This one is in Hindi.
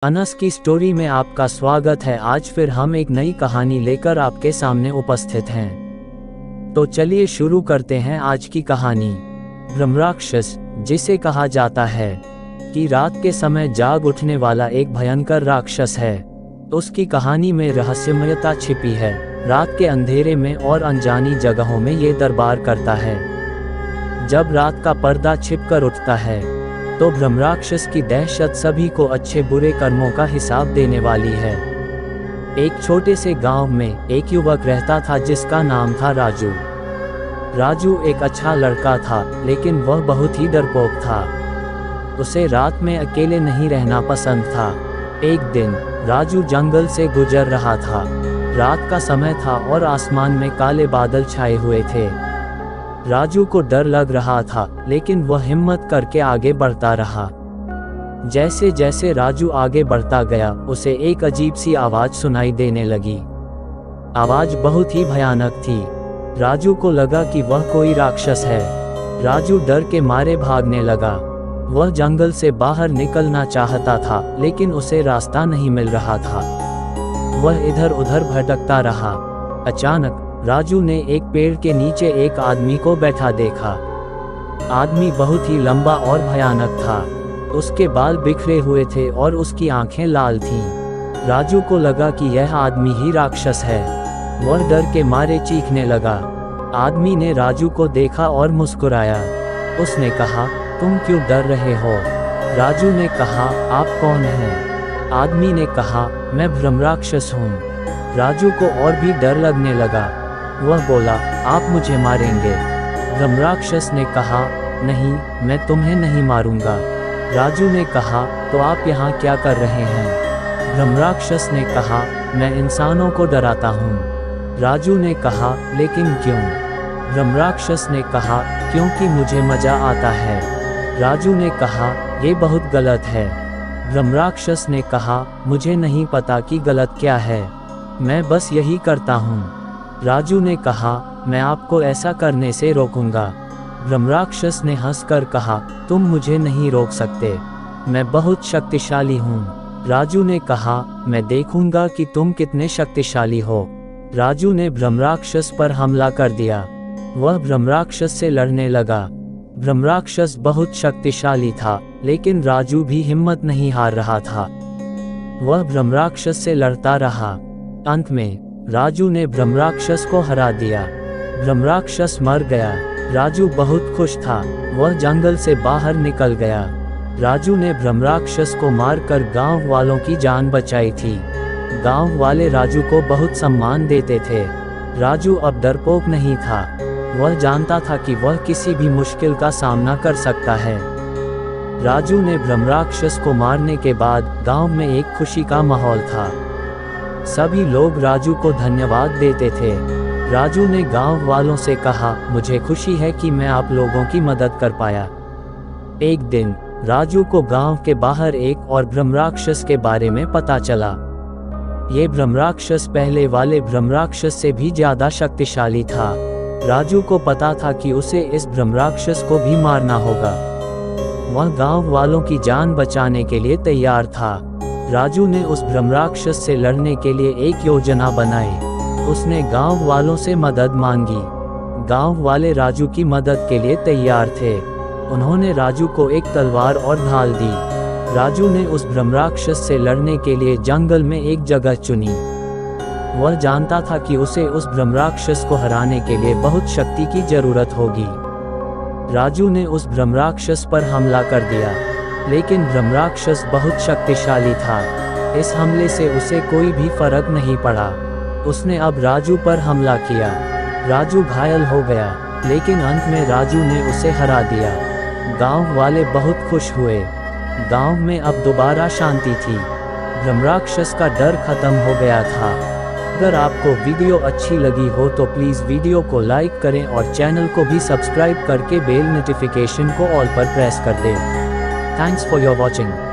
अनस की स्टोरी में आपका स्वागत है। आज फिर हम एक नई कहानी लेकर आपके सामने उपस्थित हैं। तो चलिए शुरू करते हैं आज की कहानी। ब्रह्मराक्षस, जिसे कहा जाता है कि रात के समय जाग उठने वाला एक भयंकर राक्षस है, उसकी कहानी में रहस्यमयता छिपी है। रात के अंधेरे में और अनजानी जगहों में ये दरबार करता है। जब रात का पर्दा छिपकर उठता है तो ब्रह्मराक्षस की दहशत सभी को अच्छे बुरे कर्मों का हिसाब देने वाली है। एक छोटे से गांव में एक युवक रहता था जिसका नाम था राजू। राजू एक अच्छा लड़का था, लेकिन वह बहुत ही डरपोक था। उसे रात में अकेले नहीं रहना पसंद था। एक दिन राजू जंगल से गुजर रहा था। रात का समय था और आसमान में काले बादल छाए हुए थे। राजू को डर लग रहा था, लेकिन वह हिम्मत करके आगे बढ़ता रहा। जैसे जैसे राजू आगे बढ़ता गया, उसे एक अजीब सी आवाज सुनाई देने लगी। आवाज बहुत ही भयानक थी। राजू को लगा कि वह कोई राक्षस है। राजू डर के मारे भागने लगा। वह जंगल से बाहर निकलना चाहता था, लेकिन उसे रास्ता नहीं मिल रहा था। वह इधर उधर भटकता रहा। अचानक राजू ने एक पेड़ के नीचे एक आदमी को बैठा देखा। आदमी बहुत ही लंबा और भयानक था। उसके बाल बिखरे हुए थे और उसकी आंखें लाल थीं। राजू को लगा कि यह आदमी ही राक्षस है। वह डर के मारे चीखने लगा। आदमी ने राजू को देखा और मुस्कुराया। उसने कहा, तुम क्यों डर रहे हो? राजू ने कहा, आप कौन हैं? आदमी ने कहा, मैं ब्रह्मराक्षस हूँ। राजू को और भी डर लगने लगा। वह बोला, आप मुझे मारेंगे? ब्रह्मराक्षस ने कहा, नहीं, मैं तुम्हें नहीं मारूंगा। राजू ने कहा, तो आप यहाँ क्या कर रहे हैं? ब्रह्मराक्षस ने कहा, मैं इंसानों को डराता हूँ। राजू ने कहा, लेकिन क्यों? ब्रह्मराक्षस ने कहा, क्योंकि मुझे मजा आता है। राजू ने कहा, ये बहुत गलत है। ब्रह्मराक्षस ने कहा, मुझे नहीं पता कि गलत क्या है, मैं बस यही करता हूँ। राजू ने कहा, मैं आपको ऐसा करने से रोकूंगा। ब्रह्मराक्षस ने हंसकर कहा, तुम मुझे नहीं रोक सकते, मैं बहुत शक्तिशाली हूँ। राजू ने कहा, मैं देखूंगा कि तुम कितने शक्तिशाली हो। राजू ने ब्रह्मराक्षस पर हमला कर दिया। वह ब्रह्मराक्षस से लड़ने लगा। ब्रह्मराक्षस बहुत शक्तिशाली था, लेकिन राजू भी हिम्मत नहीं हार रहा था। वह ब्रह्मराक्षस से लड़ता रहा। अंत में राजू ने ब्रह्मराक्षस को हरा दिया। ब्रह्मराक्षस मर गया। राजू बहुत खुश था। वह जंगल से बाहर निकल गया। राजू ने ब्रह्मराक्षस को मारकर गांव वालों की जान बचाई थी। गांव वाले राजू को बहुत सम्मान देते थे। राजू अब डरपोक नहीं था। वह जानता था कि वह किसी भी मुश्किल का सामना कर सकता है। राजू ने ब्रह्मराक्षस को मारने के बाद गांव में एक खुशी का माहौल था। सभी लोग राजू को धन्यवाद देते थे। राजू ने गांव वालों से कहा, मुझे खुशी है कि मैं आप लोगों की मदद कर पाया। एक दिन राजू को गांव के बाहर एक और ब्रह्मराक्षस के बारे में पता चला। ये ब्रह्मराक्षस पहले वाले ब्रह्मराक्षस से भी ज्यादा शक्तिशाली था। राजू को पता था कि उसे इस ब्रह्मराक्षस को भी मारना होगा। वह गांव वालों की जान बचाने के लिए तैयार था। राजू ने उस ब्रह्मराक्षस से लड़ने के लिए एक योजना बनाई। उसने गांव वालों से मदद मांगी। गांव वाले राजू की मदद के लिए तैयार थे। उन्होंने राजू को एक तलवार और ढाल दी। राजू ने उस ब्रह्मराक्षस से लड़ने के लिए जंगल में एक जगह चुनी। वह जानता था कि उसे उस ब्रह्मराक्षस को हराने के लिए बहुत शक्ति की जरूरत होगी। राजू ने उस ब्रह्मराक्षस पर हमला कर दिया, लेकिन ब्रह्मराक्षस बहुत शक्तिशाली था। इस हमले से उसे कोई भी फर्क नहीं पड़ा। उसने अब राजू पर हमला किया। राजू घायल हो गया, लेकिन अंत में राजू ने उसे हरा दिया। गांव वाले बहुत खुश हुए। गांव में अब दोबारा शांति थी। ब्रह्मराक्षस का डर खत्म हो गया था। अगर आपको वीडियो अच्छी लगी हो तो प्लीज़ वीडियो को लाइक करें और चैनल को भी सब्सक्राइब करके बेल नोटिफिकेशन को ऑल पर प्रेस कर दें। Thanks for your watching.